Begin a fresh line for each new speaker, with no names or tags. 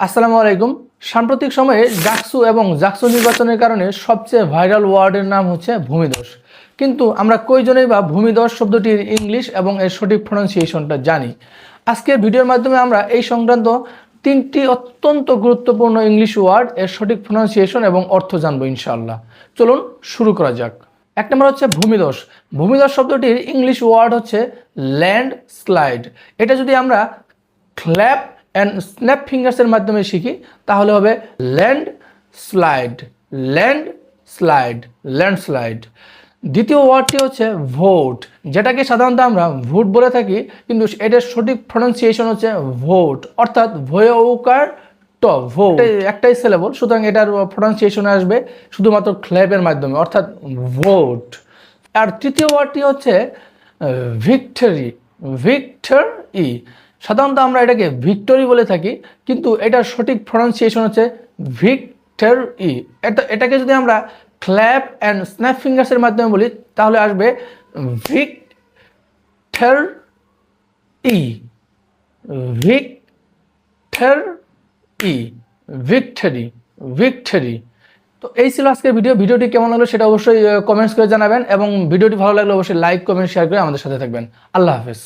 আসসালামু আলাইকুম। সাম্প্রতিক সময়ে জাকসু এবং জাকসু নির্বাচনের কারণে সবচেয়ে ভাইরাল ওয়ার্ডের নাম হচ্ছে ভূমিধস। কিন্তু আমরা কয়জনেই বা ভূমিধস শব্দটির ইংলিশ এবং এর সঠিক প্রনাউন্সিয়েশনটা জানি। আজকের ভিডিওর মাধ্যমে আমরা এই সংক্রান্ত তিনটি অত্যন্ত গুরুত্বপূর্ণ ইংলিশ ওয়ার্ড এর সঠিক প্রনাউন্সিয়েশন এবং অর্থ জানবো ইনশাআল্লাহ। চলুন শুরু করা যাক। এক নম্বর হচ্ছে ভূমিধস। ভূমিধস শব্দটির ইংলিশ ওয়ার্ড হচ্ছে ল্যান্ড স্লাইড। এটা যদি আমরা ক্ল্যাপ অ্যান্ড স্ন্যাপ ফিঙ্গার্সের মাধ্যমে শিখি তাহলে হবে land slide, land slide, landslide. দ্বিতীয় ওয়ার্ডটি হচ্ছে ভোট, যেটাকে সাধারণত আমরা ভোট বলে থাকি, কিন্তু এটার সঠিক প্রনাউন্সিয়েশন হচ্ছে ভোট, অর্থাৎ ভয়ৌকার ট ভোট একটাই সিলেবল, সুতরাং এটার প্রনাউন্সিয়েশন আসবে শুধুমাত্র ক্ল্যাপের মাধ্যমে, অর্থাৎ ভোট। আর তৃতীয় ওয়ার্ডটি হচ্ছে ভিক্টরি, ভিক্টরি। সাধারণত আমরা এটাকে ভিক্টরি বলে থাকি, কিন্তু এটার সঠিক প্রনাউন্সিয়েশন হচ্ছে ভিক্টরি। এটাকে যদি আমরা ক্ল্যাপ অ্যান্ড স্ন্যাপ ফিঙ্গার্সের মাধ্যমে বলি তাহলে আসবে ভিক্টরি, ভিক্টরি, ভিক্টরি, ভিক্টরি। তো এই ছিল আজকের ভিডিওটি কেমন লাগলো সেটা অবশ্যই কমেন্টস করে জানাবেন, এবং ভিডিওটি ভালো লাগলে অবশ্যই লাইক, কমেন্ট, শেয়ার করে আমাদের সাথে থাকবেন। আল্লাহ হাফেজ।